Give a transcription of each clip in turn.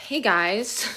Hey guys.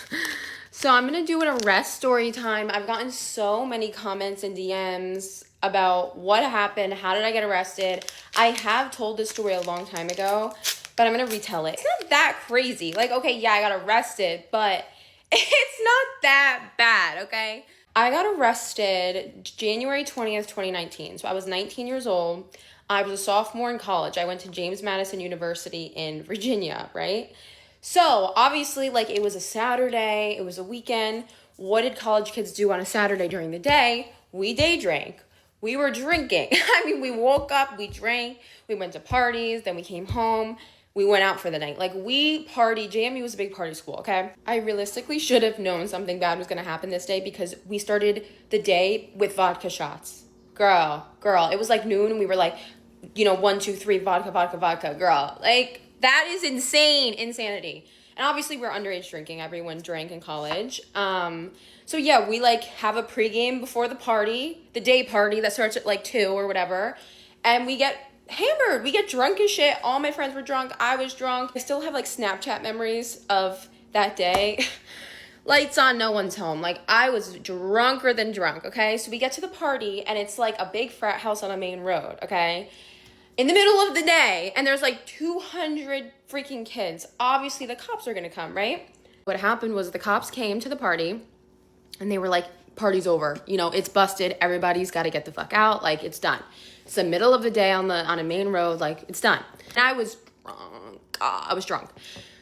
So I'm gonna do an arrest story time. I've gotten so many comments and DMs about what happened, how did I get arrested. I have told this story a long time ago, but I'm gonna retell it. It's not that crazy. Like, okay, yeah, I got arrested, but it's not that bad, okay? I got arrested January 20th, 2019. So I was 19 years old. I was a sophomore in college. I went to James Madison University in Virginia, right? So obviously, like, it was a Saturday, it was a weekend. What did college kids do on a Saturday during the day? We day drank. We were drinking. I mean, we woke up, we drank, we went to parties, then we came home, we went out for the night. Like, we partied. JMU was a big party school, okay? I realistically should have known something bad was gonna happen this day because we started the day with vodka shots. Girl, it was like noon and we were like, 1, 2, 3, vodka, girl. Like, that is insanity. And obviously we're underage drinking. Everyone drank in college. So yeah, we like have a pregame before the party, the day party that starts at like 2 or whatever. And we get hammered. We get drunk as shit. All my friends were drunk. I was drunk. I still have like Snapchat memories of that day. Lights on, no one's home. Like, I was drunker than drunk, okay? So we get to the party, and it's like a big frat house on a main road, okay? In the middle of the day, and there's like 200 freaking kids. Obviously, the cops are gonna come, right? What happened was the cops came to the party, and they were like, party's over. It's busted. Everybody's got to get the fuck out. Like, it's done. It's the middle of the day on a main road. Like, it's done. And I was drunk. I was drunk.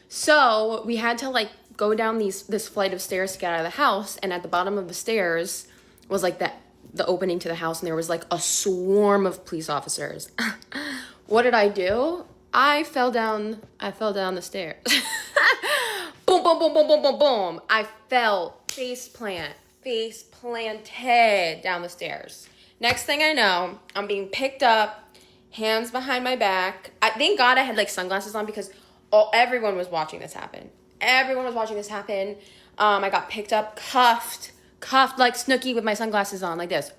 So we had to like go down this flight of stairs to get out of the house, and at the bottom of the stairs was like the opening to the house, and there was like a swarm of police officers. What did I do? I fell down the stairs. Boom, boom, boom, boom, boom, boom, boom. I fell face planted down the stairs. Next thing I know, I'm being picked up, hands behind my back. Thank God I had like sunglasses on because everyone was watching this happen. I got picked up, cuffed like Snooki with my sunglasses on, like this.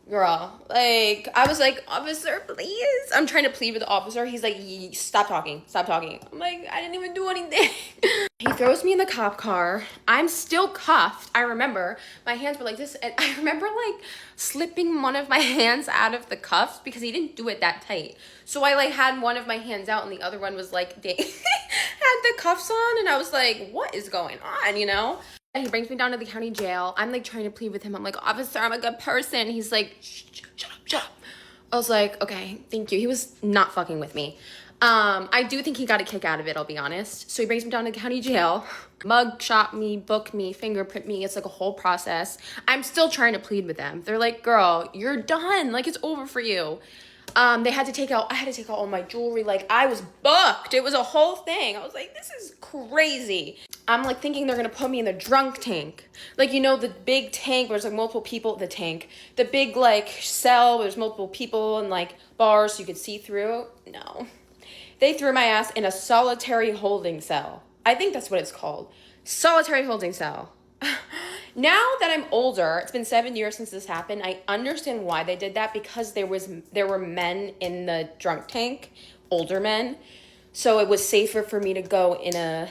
Girl, like, I was like, officer, please. I'm trying to plead with the officer. He's like, stop talking. I'm like, I didn't even do anything. He throws me in the cop car. I'm still cuffed. I remember my hands were like this. And I remember like slipping one of my hands out of the cuffs because he didn't do it that tight. So I like had one of my hands out and the other one was like, had the cuffs on. And I was like, what is going on, And he brings me down to the county jail. I'm like trying to plead with him. I'm like, officer, I'm a good person. He's like, shut up. I was like, okay, thank you. He was not fucking with me. I do think he got a kick out of it, I'll be honest. So he brings me down to county jail, mug shot me, book me, fingerprint me. It's like a whole process. I'm still trying to plead with them. They're like, girl, you're done. Like, it's over for you. I had to take out all my jewelry. Like, I was booked. It was a whole thing. I was like, this is crazy. I'm like thinking they're gonna put me in the drunk tank. Like, the big tank where there's like multiple people, the big like cell where there's multiple people and like bars so you could see through. No. They threw my ass in a solitary holding cell. I think that's what it's called. Solitary holding cell. Now that I'm older, it's been 7 years since this happened. I understand why they did that because there were men in the drunk tank, older men. So it was safer for me to go in a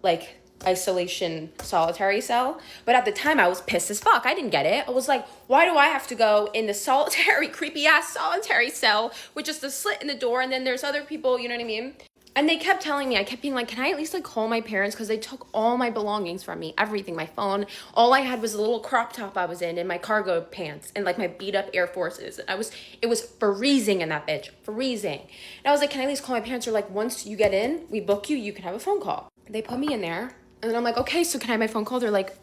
like isolation solitary cell. But at the time I was pissed as fuck. I didn't get it. I was like, why do I have to go in the solitary, creepy ass solitary cell with just a slit in the door and then there's other people, you know what I mean? And they kept telling me, I kept being like, can I at least like call my parents? Because they took all my belongings from me, everything, my phone. All I had was a little crop top I was in and my cargo pants and like my beat up Air Forces. It was freezing in that bitch, freezing. And I was like, can I at least call my parents? Or like, once you get in, we book you, you can have a phone call. They put me in there and then I'm like, okay, so can I have my phone call? They're like,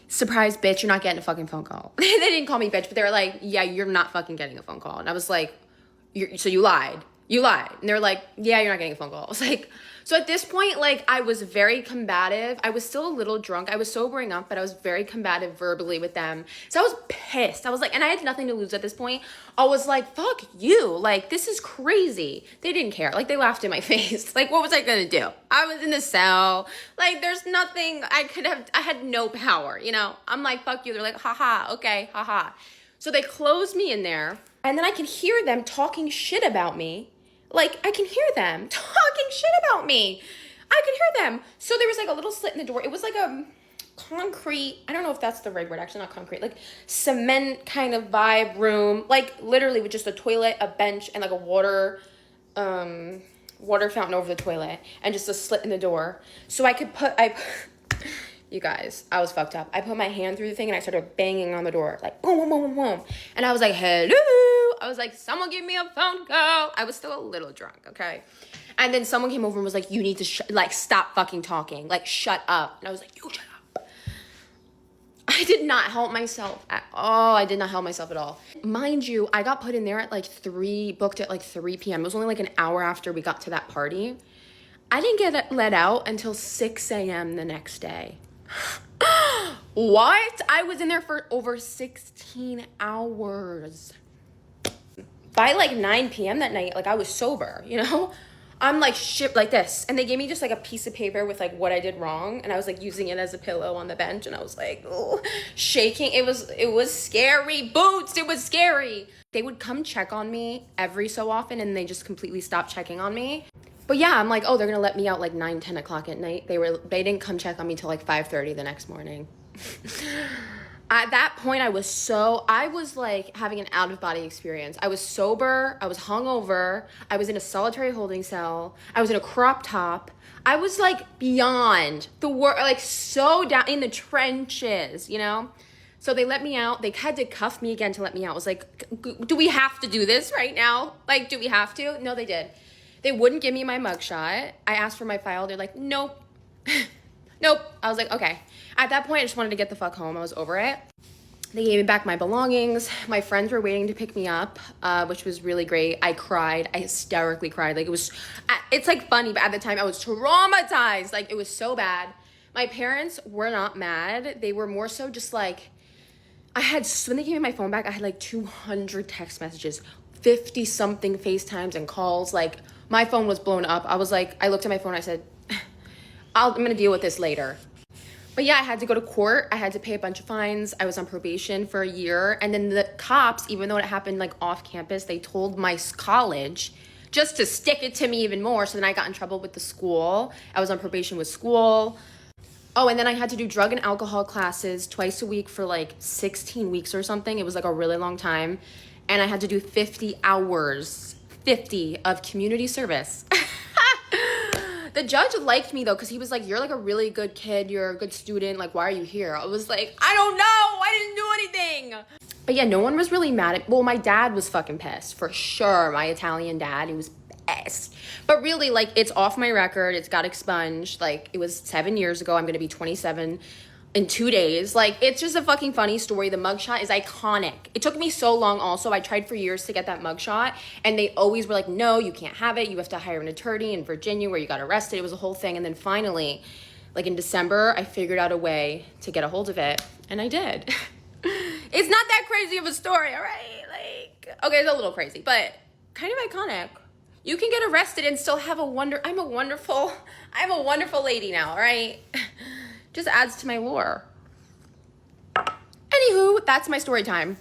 surprise, bitch, you're not getting a fucking phone call. They didn't call me bitch, but they were like, yeah, you're not fucking getting a phone call. And I was like, so you lied. You lied. And they're like, yeah, you're not getting a phone call. I was like, so at this point, like, I was very combative. I was still a little drunk. I was sobering up, but I was very combative verbally with them. So I was pissed. I was like, and I had nothing to lose at this point. I was like, fuck you. Like, this is crazy. They didn't care. Like, they laughed in my face. Like, what was I gonna do? I was in the cell. Like, there's nothing I had no power, I'm like, fuck you. They're like, haha, okay, haha. So they closed me in there, and then I can hear them talking shit about me. Like, I can hear them talking shit about me. I could hear them. So there was like a little slit in the door. It was like a concrete, I don't know if that's the right word, actually not concrete, like cement kind of vibe room, like literally with just a toilet, a bench, and like a water fountain over the toilet, and just a slit in the door. So I could you guys, I was fucked up. I put my hand through the thing and I started banging on the door, like boom, boom, boom, boom, boom. And I was like, hello. I was like, someone give me a phone call. I was still a little drunk, okay? And then someone came over and was like, you need to like stop fucking talking, like shut up. And I was like, you shut up. I did not help myself at all. I did not help myself at all. Mind you, I got put in there at like booked at like 3 p.m. It was only like an hour after we got to that party. I didn't get let out until 6 a.m. the next day. What? I was in there for over 16 hours. By like 9 p.m. that night, like I was sober, you know? I'm like shit like this. And they gave me just like a piece of paper with like what I did wrong. And I was like using it as a pillow on the bench. And I was like, oh, shaking. It was scary. Boots, it was scary. They would come check on me every so often and they just completely stopped checking on me. But yeah, I'm like, oh, they're gonna let me out like 9, 10 o'clock at night. They didn't come check on me till like 5:30 the next morning. At that point, I was like having an out of body experience. I was sober, I was hungover, I was in a solitary holding cell, I was in a crop top. I was like beyond the world, like so down in the trenches, you know? So they let me out. They had to cuff me again to let me out. I was like, do we have to do this right now? Like, do we have to? No, they did. They wouldn't give me my mugshot. I asked for my file. They're like, nope. Nope. I was like, okay. At that point, I just wanted to get the fuck home. I was over it. They gave me back my belongings. My friends were waiting to pick me up, which was really great. I cried. I hysterically cried. Like it's like funny, but at the time I was traumatized. Like it was so bad. My parents were not mad. They were more so just like, when they gave me my phone back, I had like 200 text messages, 50 something FaceTimes and calls. Like my phone was blown up. I was like, I looked at my phone. I said, I'm going to deal with this later. But yeah, I had to go to court. I had to pay a bunch of fines. I was on probation for a year. And then the cops, even though it happened like off campus, they told my college just to stick it to me even more. So then I got in trouble with the school. I was on probation with school. Oh, and then I had to do drug and alcohol classes twice a week for like 16 weeks or something. It was like a really long time. And I had to do 50 hours, 50 of community service. The judge liked me though, because he was like, you're like a really good kid. You're a good student. Like, why are you here? I was like, I don't know. I didn't do anything. But yeah, no one was really mad at, well, my dad was fucking pissed for sure. My Italian dad, he was pissed. But really, like, it's off my record. It's got expunged. Like, it was 7 years ago. I'm going to be 27 in 2 days. Like, it's just a fucking funny story. The mugshot is iconic. It took me so long also. I tried for years to get that mugshot, and they always were like, no, you can't have it. You have to hire an attorney in Virginia where you got arrested. It was a whole thing. And then finally, like in December, I figured out a way to get a hold of it, and I did. It's not that crazy of a story, all right? Like, okay, it's a little crazy, but kind of iconic. You can get arrested and still have I'm a wonderful lady now, all right? Just adds to my lore. Anywho, that's my story time.